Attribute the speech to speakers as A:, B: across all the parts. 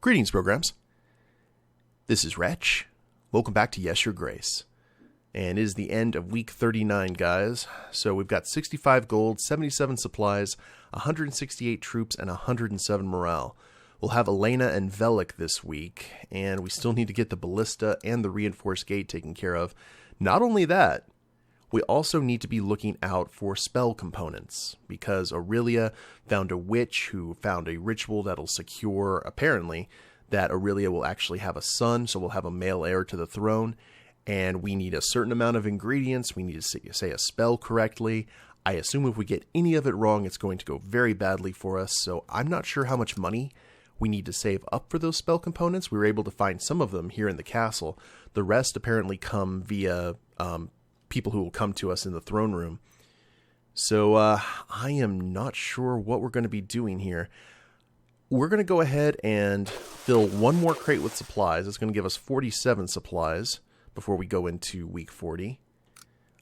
A: Greetings, programs. This is Wretch. Welcome back to Yes, Your Grace. And it is the end of week 39, guys. So we've got 65 gold, 77 supplies, 168 troops, and 107 morale. We'll have Elena and Velik this week, and we still need to get the ballista and the reinforced gate taken care of. Not only that, we also need to be looking out for spell components, because Aurelia found a witch who found a ritual that'll secure, apparently, that Aurelia will actually have a son, so we'll have a male heir to the throne, and we need a certain amount of ingredients. We need to say a spell correctly. I assume if we get any of it wrong, it's going to go very badly for us, so I'm not sure how much money we need to save up for those spell components. We were able to find some of them here in the castle. The rest apparently come via people who will come to us in the throne room. So I am not sure what we're going to be doing here. We're going to go ahead and fill one more crate with supplies. It's going to give us 47 supplies before we go into week 40.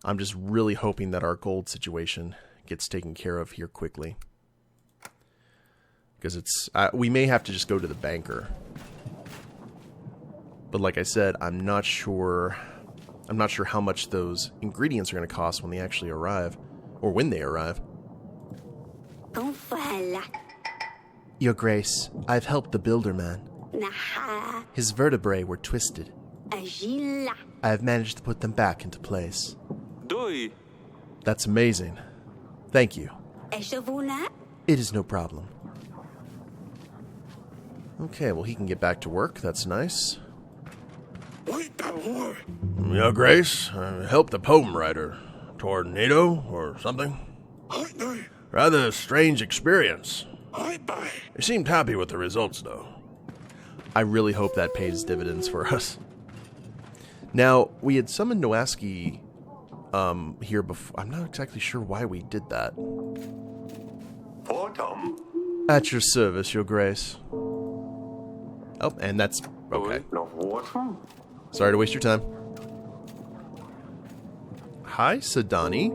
A: I'm just really hoping that our gold situation gets taken care of here quickly, because it's we may have to just go to the banker. But like I said, I'm not sure how much those ingredients are going to cost when they actually arrive, or when they arrive. Your Grace, I've helped the builder man. His vertebrae were twisted. I have managed to put them back into place. That's amazing. Thank you. It is no problem. Okay, well, he can get back to work. That's nice. Your Grace, helped a poem writer. Tornado or something? Rather a strange experience. They seemed happy with the results, though. I really hope that pays dividends for us. Now, we had summoned Noaski here before. I'm not exactly sure why we did that. At your service, Your Grace. Oh, and that's... okay. Sorry to waste your time. Hi, Cedani.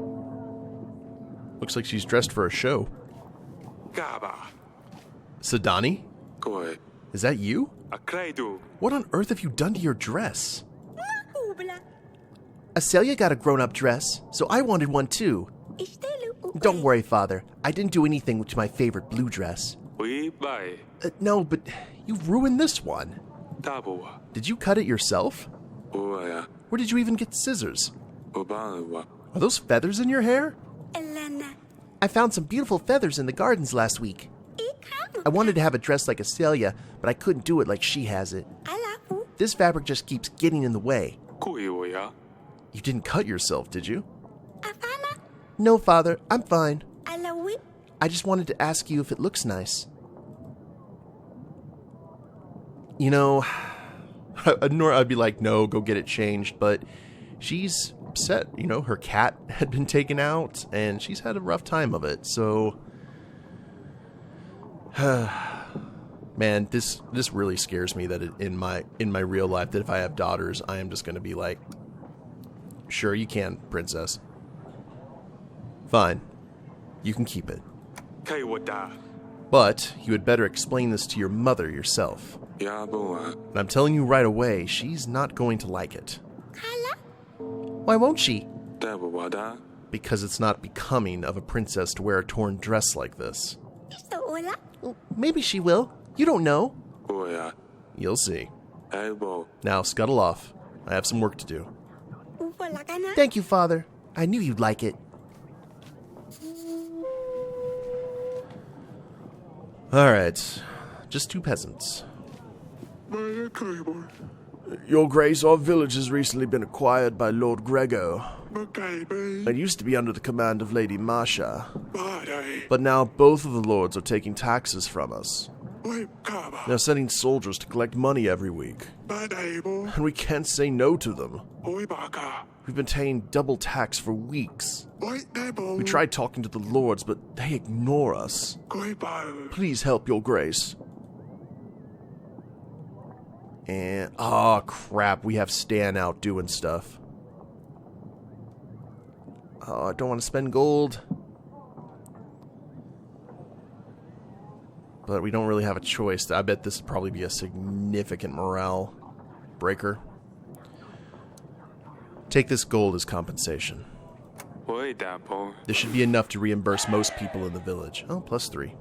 A: Looks like she's dressed for a show. Cedani? Is that you? What on earth have you done to your dress? Acelia got a grown-up dress, so I wanted one too. Don't worry, Father. I didn't do anything to my favorite blue dress. No, but you ruined this one. Did you cut it yourself? Where did you even get scissors? Are those feathers in your hair? I found some beautiful feathers in the gardens last week. I wanted to have a dress like Acelia, but I couldn't do it like she has it. This fabric just keeps getting in the way. You didn't cut yourself, did you? No, Father, I'm fine. I just wanted to ask you if it looks nice. You know, I'd be like, no, go get it changed, but she's upset. You know, her cat had been taken out, and she's had a rough time of it, so... Man, this really scares me that in my real life, that if I have daughters, I am just going to be like, sure, you can, princess. Fine. You can keep it. But you had better explain this to your mother yourself. And I'm telling you right away, she's not going to like it. Why won't she? Because it's not becoming of a princess to wear a torn dress like this. Maybe she will. You don't know. You'll see. Now, scuttle off. I have some work to do. Thank you, Father. I knew you'd like it. Alright. Just two peasants. Your Grace, our village has recently been acquired by Lord Gregor. It used to be under the command of Lady Masha. But now both of the lords are taking taxes from us. They're sending soldiers to collect money every week. And we can't say no to them. We've been paying double tax for weeks. We tried talking to the lords, but they ignore us. Please help, Your Grace. And, oh crap, we have Stan out doing stuff. Oh, I don't want to spend gold. but we don't really have a choice. I bet this would probably be a significant morale breaker. Take this gold as compensation. This should be enough to reimburse most people in the village. Oh, +3.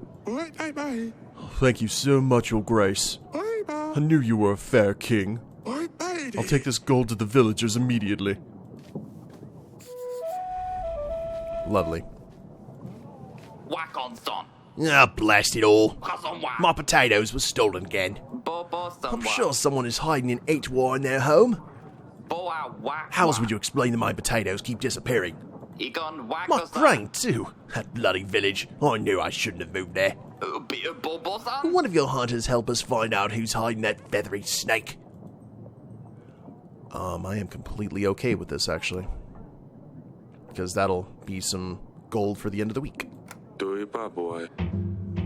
A: Thank you so much, Your Grace. I knew you were a fair king. I'll take this gold to the villagers immediately. Lovely. Ah, blast it all. My potatoes were stolen again. I'm sure someone is hiding an H-war in their home. How else would you explain that my potatoes keep disappearing? My grain, too. That bloody village. I knew I shouldn't have moved there. Will one of your hunters help us find out who's hiding that feathery snake? I am completely okay with this, actually. Because that'll be some gold for the end of the week.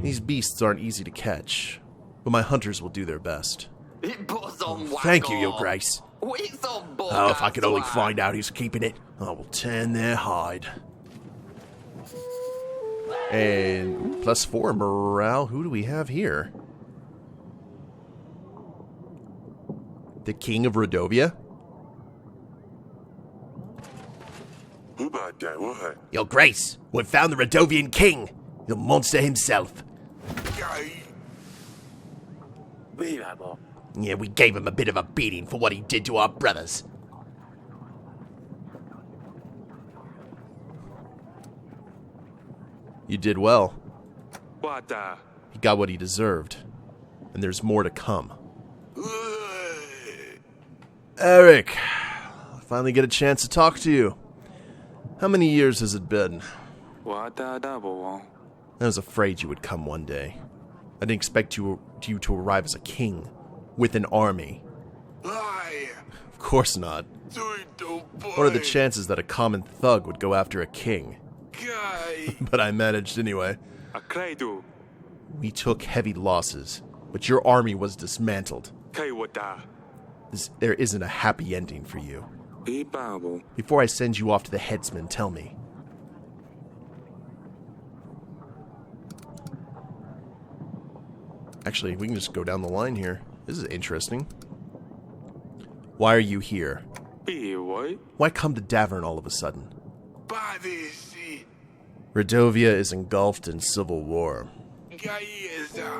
A: These beasts aren't easy to catch, but my hunters will do their best. Thank you, Your Grace. Oh, if I could only find out who's keeping it, I will tan their hide. And +4 morale. Who do we have here? The King of Rodovia? Your Grace, we've found the Rodovian King, the monster himself. Yeah, we gave him a bit of a beating for what he did to our brothers. You did well. He got what he deserved. And there's more to come. Erik, I finally get a chance to talk to you. How many years has it been? I was afraid you would come one day. I didn't expect you to arrive as a king, with an army. Of course not. What are the chances that a common thug would go after a king? But I managed anyway. We took heavy losses, but your army was dismantled. There isn't a happy ending for you. Before I send you off to the headsman, tell me. Actually, we can just go down the line here. This is interesting. Why are you here? Why come to Davern all of a sudden? Rodovia is engulfed in civil war.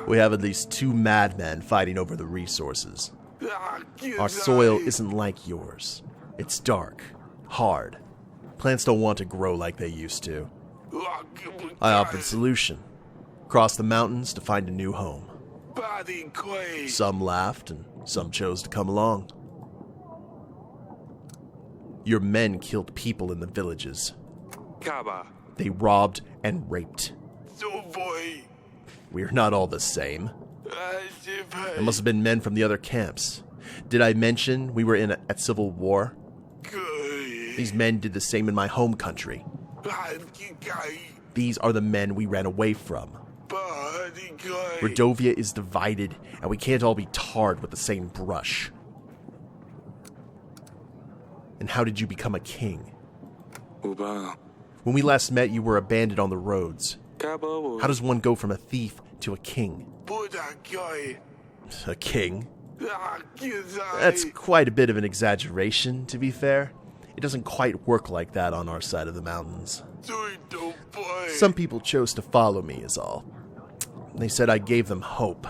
A: We have at least 2 madmen fighting over the resources. Our soil isn't like yours. It's dark, hard. Plants don't want to grow like they used to. I offered a solution. Cross the mountains to find a new home. Some laughed and some chose to come along. Your men killed people in the villages. They robbed and raped. We're not all the same. There must have been men from the other camps. Did I mention we were at civil war? These men did the same in my home country. These are the men we ran away from. Rodovia is divided, and we can't all be tarred with the same brush. And how did you become a king? When we last met, you were abandoned on the roads. How does one go from a thief to a king? A king? That's quite a bit of an exaggeration, to be fair. It doesn't quite work like that on our side of the mountains. Some people chose to follow me, is all. They said I gave them hope.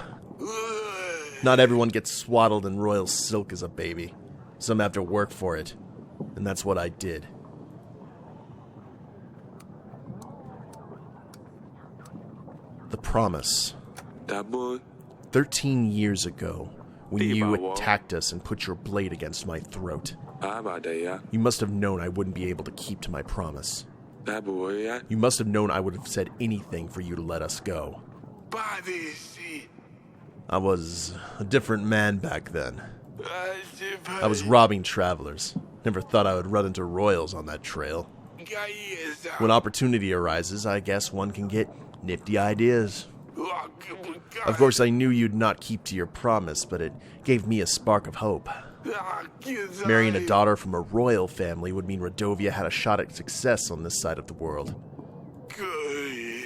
A: Not everyone gets swaddled in royal silk as a baby. Some have to work for it. And that's what I did. The promise. 13 years ago, when you attacked us and put your blade against my throat. You must have known I wouldn't be able to keep to my promise. You must have known I would have said anything for you to let us go. I was a different man back then. I was robbing travelers. Never thought I would run into royals on that trail. When opportunity arises, I guess one can get nifty ideas. Of course, I knew you'd not keep to your promise, but it gave me a spark of hope. Marrying a daughter from a royal family would mean Rodovia had a shot at success on this side of the world.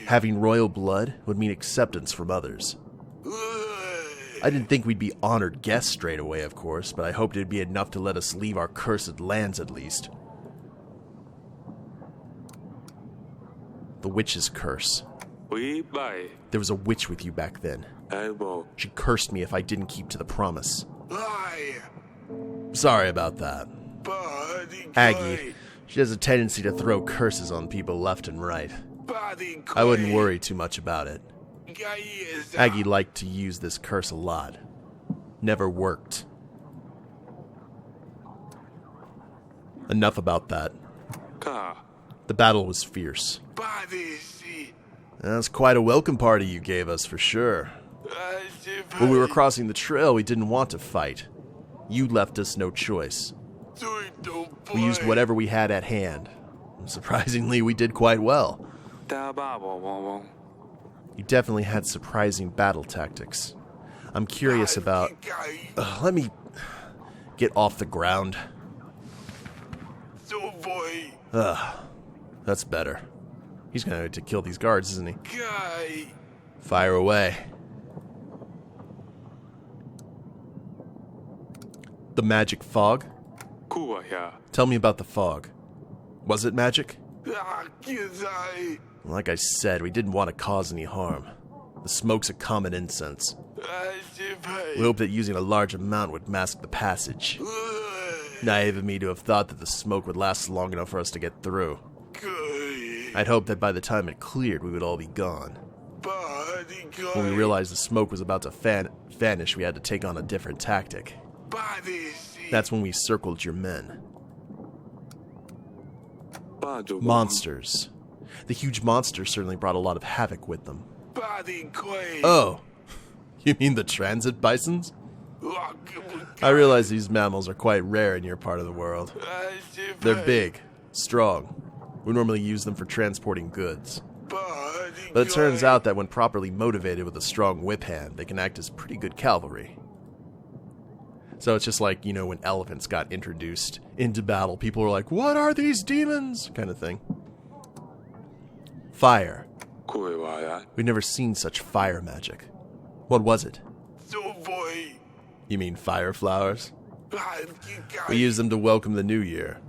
A: Having royal blood would mean acceptance from others. I didn't think we'd be honored guests straight away, of course, but I hoped it'd be enough to let us leave our cursed lands at least. The witch's curse. There was a witch with you back then. She cursed me if I didn't keep to the promise. Sorry about that. Aggie, she has a tendency to throw curses on people left and right. I wouldn't worry too much about it. Aggie liked to use this curse a lot. Never worked. Enough about that. The battle was fierce. That's quite a welcome party you gave us, for sure. When we were crossing the trail, we didn't want to fight. You left us no choice. We used whatever we had at hand. Surprisingly, we did quite well. You definitely had surprising battle tactics. I'm curious about... let me get off the ground. That's better. He's gonna have to kill these guards, isn't he? Fire away. The magic fog? Tell me about the fog. Was it magic? Like I said, we didn't want to cause any harm. The smoke's a common incense. We hoped that using a large amount would mask the passage. Naive of me to have thought that the smoke would last long enough for us to get through. I'd hoped that by the time it cleared, we would all be gone. When we realized the smoke was about to vanish, we had to take on a different tactic. That's when we circled your men. Monsters. The huge monsters certainly brought a lot of havoc with them. Oh, you mean the transit bisons? I realize these mammals are quite rare in your part of the world. They're big, strong. We normally use them for transporting goods. But it turns out that when properly motivated with a strong whip hand, they can act as pretty good cavalry. So it's just like, you know, when elephants got introduced into battle, people were like, what are these demons? Kind of thing. Fire. We've never seen such fire magic. What was it? You mean fire flowers? We used them to welcome the new year.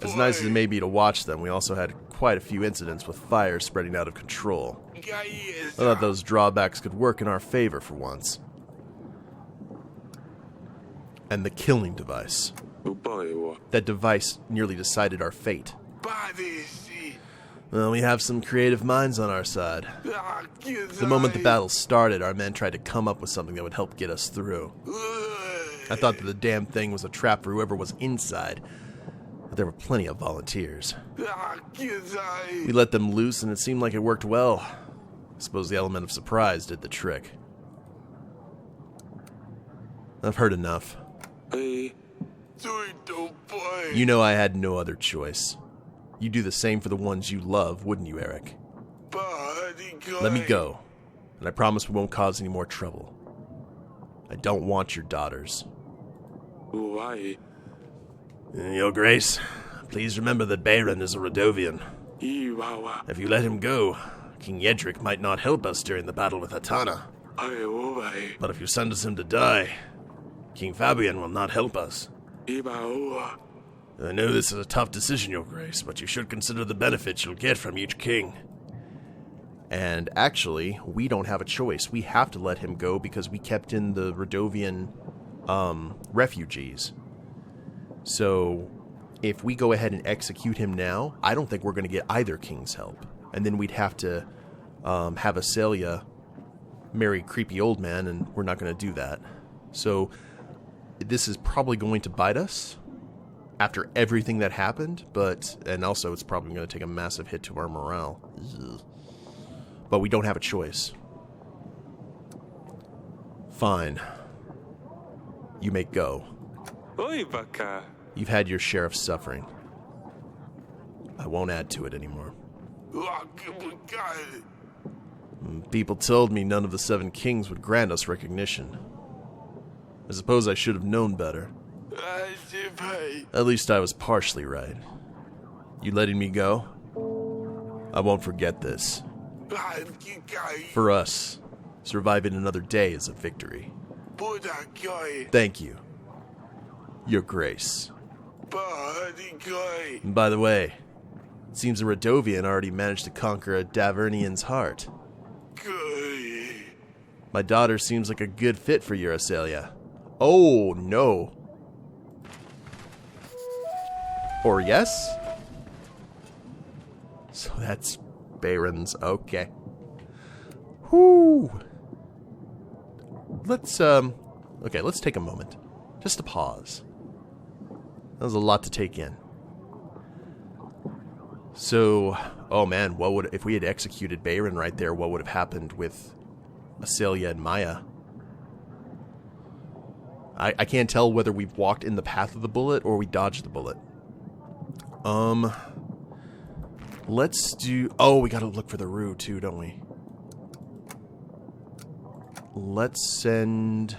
A: As nice as it may be to watch them, we also had quite a few incidents with fire spreading out of control. I thought those drawbacks could work in our favor for once. And the killing device. That device nearly decided our fate. Well, we have some creative minds on our side. The moment the battle started, our men tried to come up with something that would help get us through. I thought that the damn thing was a trap for whoever was inside, but there were plenty of volunteers. We let them loose and it seemed like it worked well. I suppose the element of surprise did the trick. I've heard enough. You know I had no other choice. You'd do the same for the ones you love, wouldn't you, Erik? Let me go, and I promise we won't cause any more trouble. I don't want your daughters.
B: Why?
A: Your Grace, please remember that Beyran is a Radovian. If you let him go, King Edric might not help us during the battle with Hatana. But if you send us him to die, King Fabian will not help us. I know this is a tough decision, Your Grace, but you should consider the benefits you'll get from each king. And actually, we don't have a choice. We have to let him go because we kept in the Radovian refugees. So, if we go ahead and execute him now, I don't think we're going to get either king's help. And then we'd have to have Asalia marry creepy old man, and we're not going to do that. So, this is probably going to bite us after everything that happened, and also it's probably going to take a massive hit to our morale. Ugh. But we don't have a choice. Fine. You may go. You've had your share of suffering. I won't add to it anymore. People told me none of the 7 kings would grant us recognition. I suppose I should have known better. At least I was partially right. You letting me go? I won't forget this. For us, Surviving another day is a victory.
B: Budagoy.
A: Thank you. Your Grace.
B: Budagoy.
A: And by the way, it seems a Radovian already managed to conquer a Davernian's heart.
B: Goy.
A: My daughter seems like a good fit for Euracelia. Oh, no. Or yes? So that's Beyran's. Okay. Whoo. Let's take a moment. Just to pause. That was a lot to take in. So, oh man, if we had executed Beyran right there, what would have happened with Acelia and Maya? I can't tell whether we've walked in the path of the bullet or we dodged the bullet. Let's do... Oh, we gotta look for the Rue too, don't we? Let's send...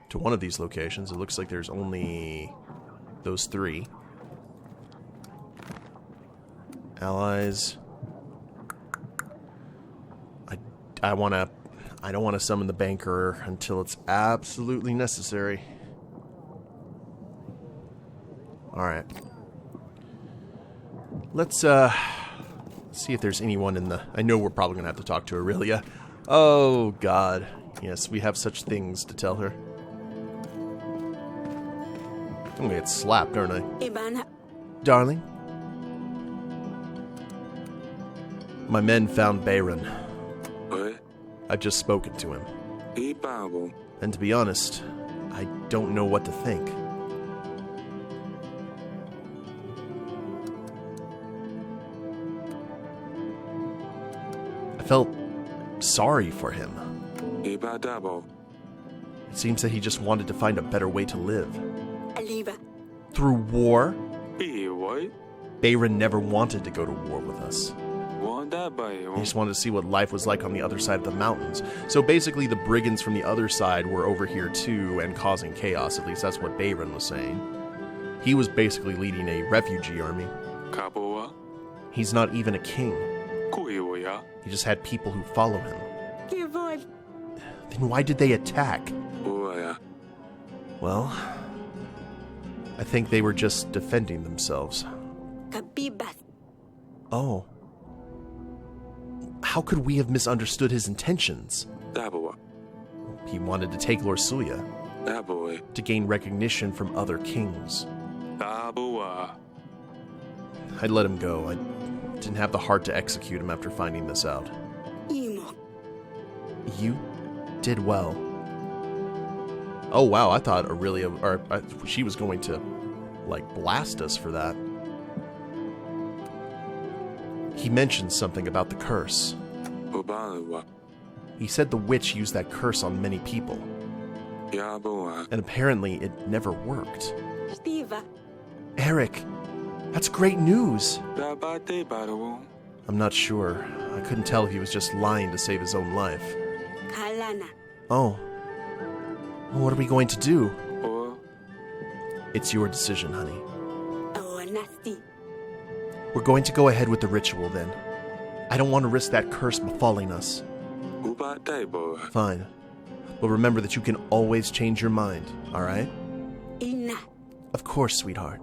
A: to one of these locations. It looks like there's only those 3. Allies. I don't want to summon the banker until it's absolutely necessary. Alright. Let's see if there's anyone in the... I know we're probably going to have to talk to Aurelia. Oh, God. Yes, we have such things to tell her. I'm going to get slapped, aren't I? Darling? My men found Beyran.
B: What?
A: I've just spoken to him.
B: Ibabo.
A: And to be honest, I don't know what to think. I felt sorry for him.
B: Ibadabo.
A: It seems that he just wanted to find a better way to live.
C: Aliva.
A: Through war?
B: Be what?
A: Beyran never wanted to go to war with us. He just wanted to see what life was like on the other side of the mountains. So basically the brigands from the other side were over here too and causing chaos. At least that's what Beyran was saying. He was basically leading a refugee army.
B: Kaboa.
A: He's not even a king.
B: Kuyoya.
A: He just had people who follow him.
C: Kivol.
A: Then why did they attack?
B: Uaya.
A: Well, I think they were just defending themselves.
C: Kabibas.
A: Oh. How could we have misunderstood his intentions?
B: Daboa.
A: He wanted to take Lorsuya
B: Daboe.
A: to gain recognition from other kings.
B: Daboa.
A: I'd let him go. I didn't have the heart to execute him after finding this out.
C: Imo.
A: You did well. Oh wow, I thought Aurelia, she was going to, like, blast us for that. He mentioned something about the curse.
B: Ubanuwa.
A: He said the witch used that curse on many people.
B: Yaboa.
A: And apparently it never worked.
C: Stiva.
A: Erik, that's great news.
B: Dabate baro.
A: I'm not sure. I couldn't tell if he was just lying to save his own life.
C: Kalana.
A: Oh. Well, what are we going to do?
B: Or.
A: It's your decision, honey.
C: Oh, nasty.
A: We're going to go ahead with the ritual, then. I don't want to risk that curse befalling us.
B: Ubadaibo.
A: Fine. But remember that you can always change your mind, alright?
C: Ina.
A: Of course, sweetheart.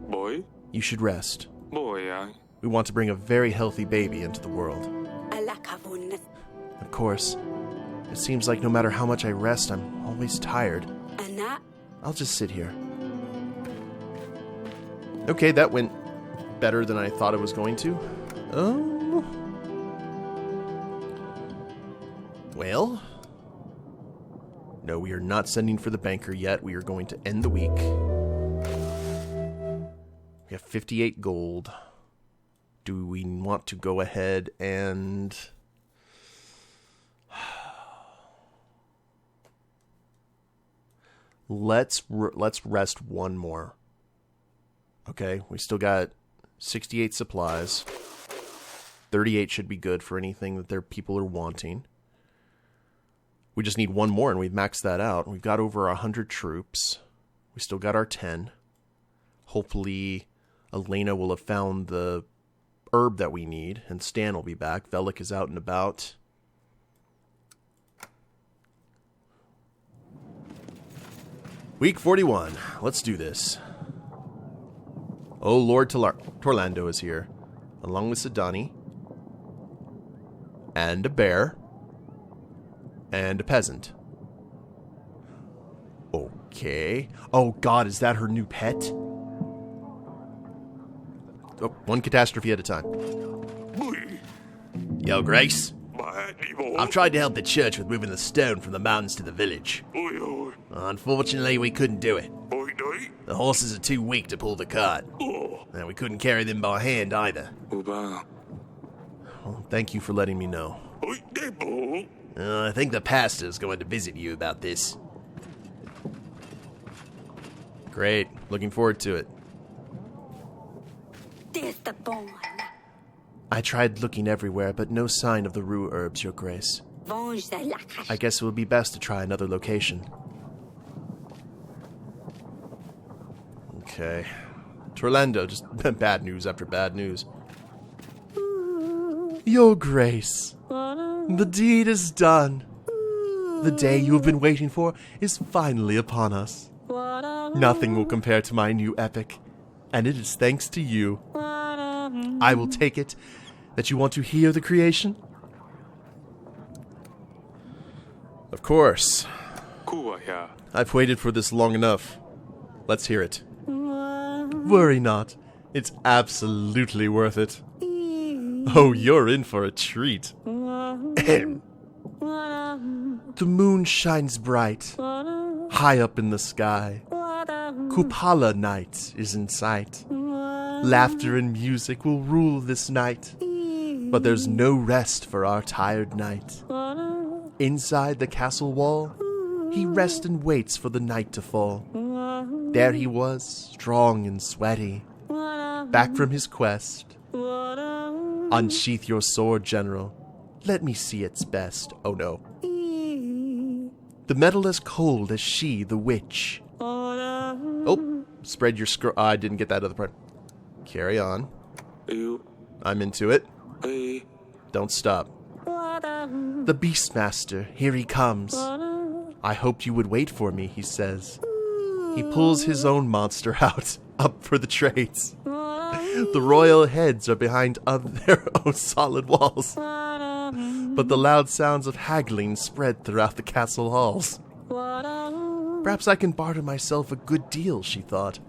B: Boy.
A: You should rest.
B: Boya.
A: We want to bring a very healthy baby into the world.
C: Alakavunas.
A: Of course, it seems like no matter how much I rest, I'm always tired.
C: Ana.
A: I'll just sit here. Okay, that went better than I thought it was going to. Well, no, we are not sending for the banker yet. We are going to end the week. We have 58 gold. Do we want to go ahead and... Let's rest one more. Okay, we still got 68 supplies. 38 should be good for anything that their people are wanting. We just need one more, and we've maxed that out. We've got over 100 troops. We still got our 10. Hopefully, Elena will have found the herb that we need, and Stan will be back. Velik is out and about. Week 41. Let's do this. Oh, Lord Torlando is here, along with Cedani, and a bear, and a peasant. Okay. Oh, God, is that her new pet? Oh, one catastrophe at a time. Yo, Grace. I've tried to help the church with moving the stone from the mountains to the village. Unfortunately, we couldn't do it. The horses are too weak to pull the cart. And we couldn't carry them by hand either. Well, thank you for letting me know. I think the pastor's going to visit you about this. Great. Looking forward to it. I tried looking everywhere, but no sign of the rue herbs, Your Grace. I guess it would be best to try another location. Okay. Torlando, just bad news after bad news. Your Grace, the deed is done. The day you have been waiting for is finally upon us. Nothing will compare to my new epic, and it is thanks to you. I will take it that you want to hear the creation? Of course. I've waited for this long enough. Let's hear it. Worry not. It's absolutely worth it. Oh, you're in for a treat. The moon shines bright, high up in the sky. Kupala night is in sight. Laughter and music will rule this night. But there's no rest for our tired knight. Inside the castle wall, he rests and waits for the night to fall. There he was, strong and sweaty, back from his quest. Unsheath your sword, General. Let me see its best. Oh no. The metal as cold as she, the witch. Oh, spread your scroll. I didn't get that other part. Carry on. I'm into it. Don't stop. The Beastmaster, here he comes. I hoped you would wait for me, he says. He pulls his own monster out, up for the trades. The royal heads are behind their own solid walls. But the loud sounds of haggling spread throughout the castle halls. Perhaps I can barter myself a good deal, she thought,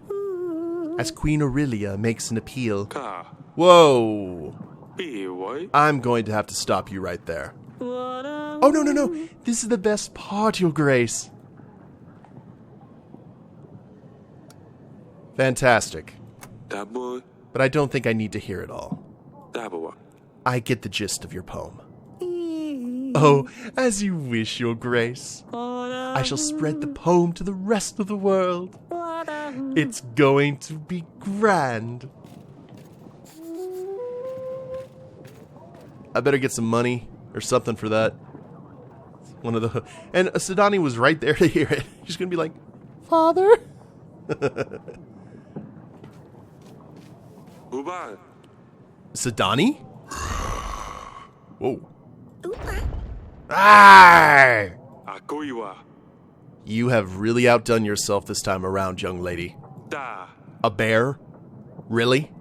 A: as Queen Aurelia makes an appeal. Whoa! I'm going to have to stop you right there. Oh, no. This is the best part, Your Grace. Fantastic. But I don't think I need to hear it all. I get the gist of your poem. Oh, as you wish, Your Grace. I shall spread the poem to the rest of the world. It's going to be grand. I better get some money or something for that. One of the... And Cedani was right there to hear it. She's going to be like, Father? Cedani? Whoa. Ah! You have really outdone yourself this time around, young lady. A bear? Really?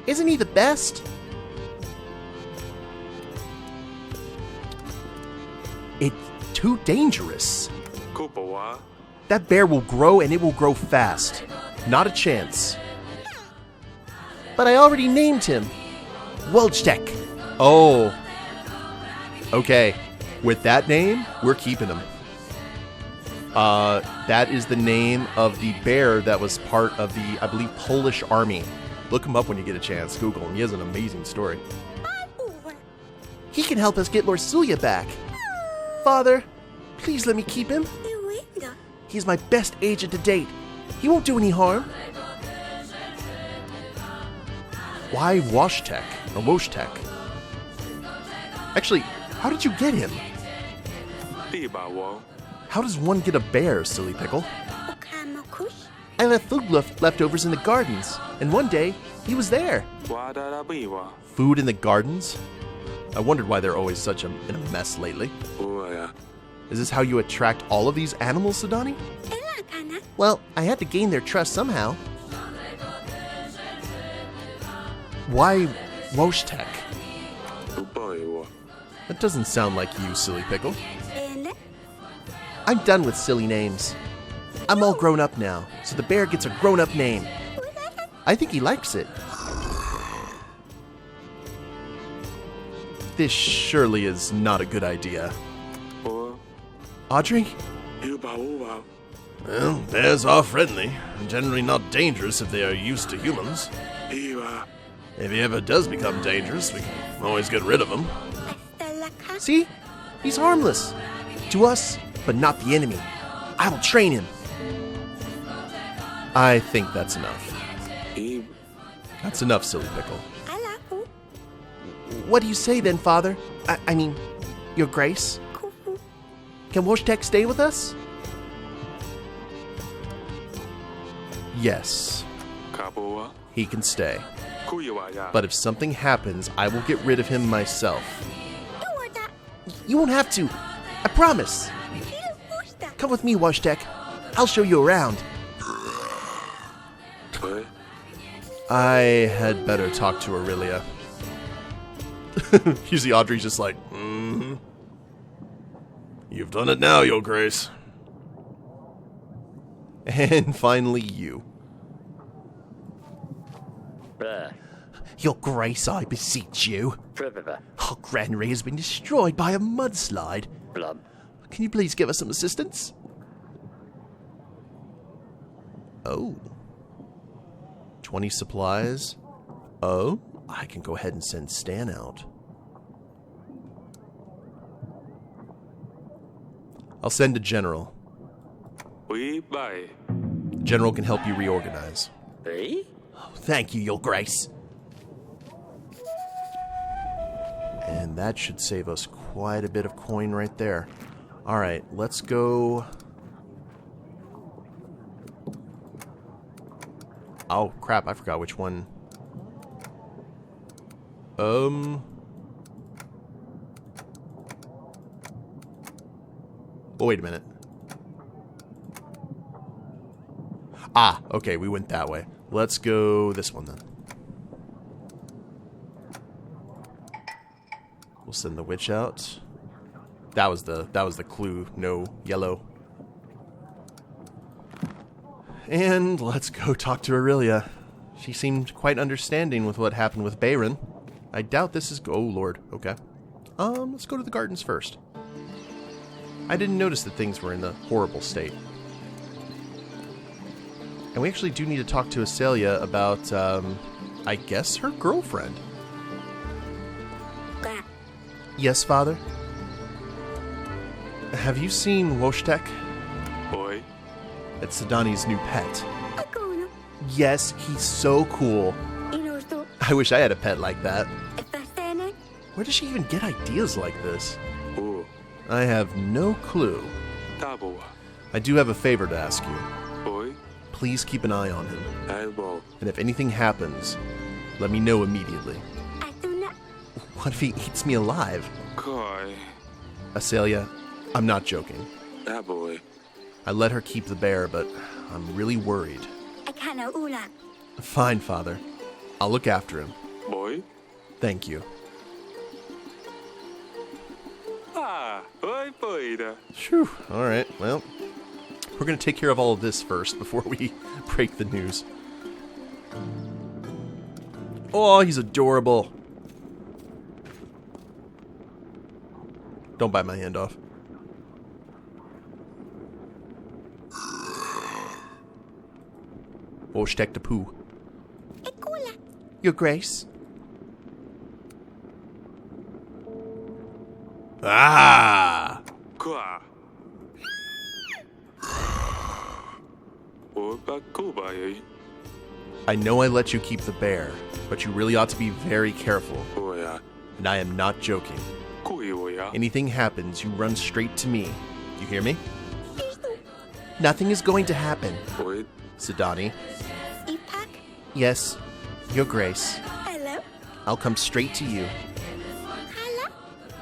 A: Isn't he the best? It's too dangerous. That bear will grow, and it will grow fast. Not a chance. But I already named him. Wojtek. Oh. Okay. With that name, we're keeping him. That is the name of the bear that was part of the, I believe, Polish army. Look him up when you get a chance. Google him. He has an amazing story. He can help us get Lord Sulia back. Father, please let me keep him. He's my best agent to date. He won't do any harm. Why Wojtek? Or Wojtek? Actually, how did you get him? How does one get a bear, silly pickle? I left food leftovers in the gardens, and one day, He was there.
B: Wadarabiwa.
A: Food in the gardens? I wondered why they're always such in a mess lately.
B: Oya.
A: Is this how you attract all of these animals, Cedani?
C: Elakana.
A: Well, I had to gain their trust somehow. Why Wojtek?
B: Uboiwa.
A: That doesn't sound like you, silly pickle.
C: Ele.
A: I'm done with silly names. I'm all grown up now, so the bear gets a grown-up name. I think he likes it. This surely is not a good idea.
B: Or.
A: Audrey?
B: Uba.
A: Well, bears are friendly, and generally not dangerous if they are used to humans.
B: Iwa.
A: If he ever does become dangerous, we can always get rid of him.
C: Estelaka.
A: See? He's harmless. To us, but not the enemy. I will train him. I think that's enough.
B: Ib.
A: That's enough, silly pickle.
C: Alaku.
A: What do you say then, Father? I mean, Your Grace?
C: Kufu.
A: Can Wojtek stay with us? Yes,
B: Kaboa.
A: he can stay.
B: Kuyawaya.
A: But if something happens, I will get rid of him myself.
C: Iwata.
A: You won't have to. I promise.
C: Ilupusta.
A: Come with me, Wojtek. I'll show you around.
B: What?
A: I had better talk to Aurelia. You see Audrey's just like, mm-hmm. You've done it now, Your Grace. And finally you. Your Grace, I beseech you. Our granary has been destroyed by a mudslide. Can you please give us some assistance? Oh. 20 supplies. Oh, I can go ahead and send Stan out. I'll send a general.
B: We buy.
A: General can help you reorganize. Oh, thank you, Your Grace. And that should save us quite a bit of coin right there. Alright, let's go... Oh, crap, I forgot which one. Oh, wait a minute. Ah, okay, we went that way. Let's go this one then. We'll send the witch out. That was the clue. No yellow. And let's go talk to Aurelia. She seemed quite understanding with what happened with Beyran. I doubt this is... Oh, Lord. Okay. Let's go to the gardens first. I didn't notice that things were in a horrible state. And we actually do need to talk to Acelia about, I guess her girlfriend.
C: Ka.
A: Yes, Father? Have you seen Wojtek?
B: Boy.
A: It's Cedani's new pet.
C: Akuno.
A: Yes, he's so cool.
C: Inusto.
A: I wish I had a pet like that.
C: Estastene.
A: Where does she even get ideas like this?
B: Ooh.
A: I have no clue.
B: Taboa.
A: I do have a favor to ask you.
B: Boy.
A: Please keep an eye on him.
B: Elbow.
A: And if anything happens, let me know immediately.
C: Atuna.
A: What if he eats me alive?
B: Koi.
A: Acelia, I'm not joking.
B: That boy.
A: I let her keep the bear, but I'm really worried.
C: Akana ula.
A: Fine, Father. I'll look after him.
B: Boy.
A: Thank you.
B: Ah. Boy, boy.
A: Phew. Alright, well, we're going to take care of all of this first before we break the news. Oh, he's adorable. Don't bite my hand off. Wojtek the poo.
C: Ekula.
A: Your Grace. Ah!
B: Kwa. Oba kubai.
A: I know I let you keep the bear, but you really ought to be very careful.
B: Oya.
A: And I am not joking.
B: Kuyoya.
A: Anything happens, you run straight to me. You hear me? Nothing is going to happen.
B: Boy.
A: Cedani.
C: Ipak.
A: Yes. Your Grace,
C: Hello.
A: I'll come straight to you.
C: Hello.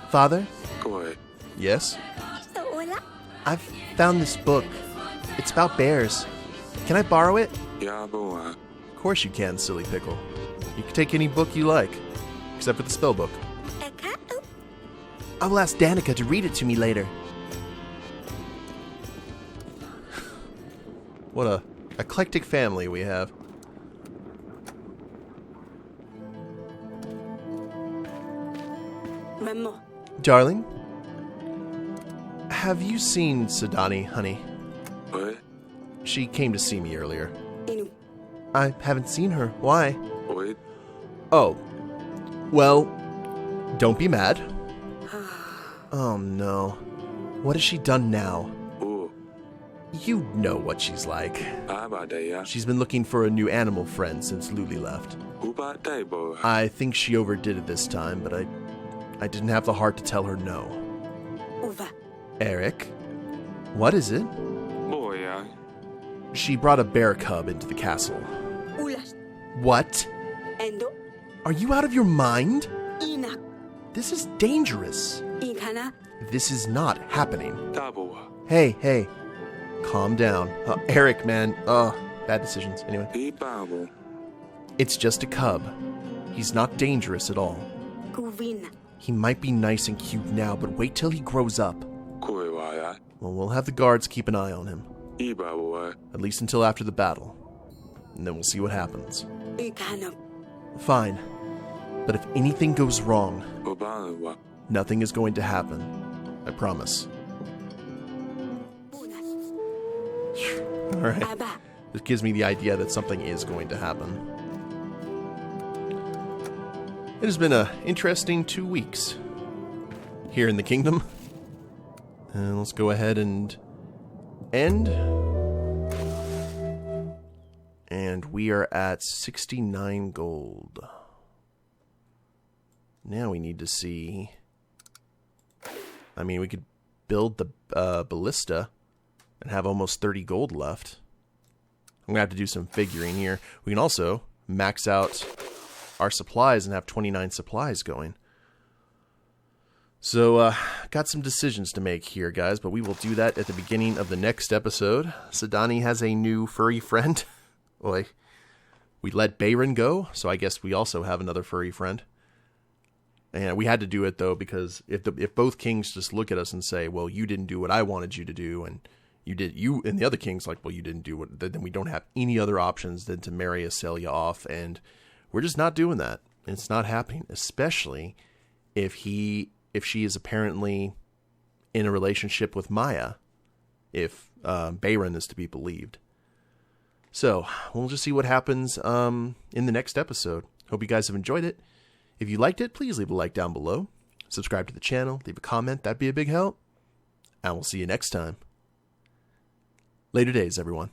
A: Father?
B: Koi.
A: Yes?
C: Sola.
A: I've found this book. It's about bears. Can I borrow it?
B: Yaboa.
A: Of course you can, silly pickle. You can take any book you like, except for the spell book.
C: Ekau.
A: I will ask Danica to read it to me later. What a eclectic family we have.
C: Memo.
A: Darling, have you seen Cedani, honey?
B: Oi.
A: She came to see me earlier.
C: Inu.
A: I haven't seen her. Why?
B: Oi.
A: Oh. Well, don't be mad. Oh no. What has she done now?
B: U.
A: You know what she's like.
B: Abadaya.
A: She's been looking for a new animal friend since Luli left.
B: Uba Daibo.
A: I think she overdid it this time, but I didn't have the heart to tell her no.
C: Uva.
A: Erik? What is it?
B: Boya.
A: She brought a bear cub into the castle.
C: Ulas.
A: What?
C: Endo.
A: Are you out of your mind?
C: Ina.
A: This is dangerous.
C: Ikana.
A: This is not happening.
B: Taboa.
A: Hey. Calm down. Erik, man. Bad decisions. Anyway.
B: Ibabo.
A: It's just a cub. He's not dangerous at all.
C: Kuvina.
A: He might be nice and cute now, but wait till he grows up.
B: Koi waya.
A: Well, we'll have the guards keep an eye on him.
B: Ibabo.
A: At least until after the battle. And then we'll see what happens.
C: Ikana.
A: Fine. But if anything goes wrong,
B: Obanwa.
A: nothing is going to happen. I promise.
C: Unas.
A: Alright.
C: Aba.
A: This gives me the idea that something is going to happen. It has been an interesting 2 weeks here in the kingdom. And let's go ahead and end. And we are at 69 gold. Now we need to see... I mean, we could build the ballista and have almost 30 gold left. I'm going to have to do some figuring here. We can also max out our supplies and have 29 supplies going. So, got some decisions to make here, guys, but we will do that at the beginning of the next episode. Cedani has a new furry friend. Boy, we let Beyran go, so I guess we also have another furry friend. And we had to do it, though, because if both kings just look at us and say, well, you didn't do what I wanted you to do, and and the other king's like, well, you didn't do what, then we don't have any other options than to marry Acelia off, and we're just not doing that. It's not happening, especially if she is apparently in a relationship with Maya, if Beyran is to be believed. So, we'll just see what happens in the next episode. Hope you guys have enjoyed it. If you liked it, please leave a like down below. Subscribe to the channel, leave a comment, that'd be a big help. And we'll see you next time. Later days, everyone.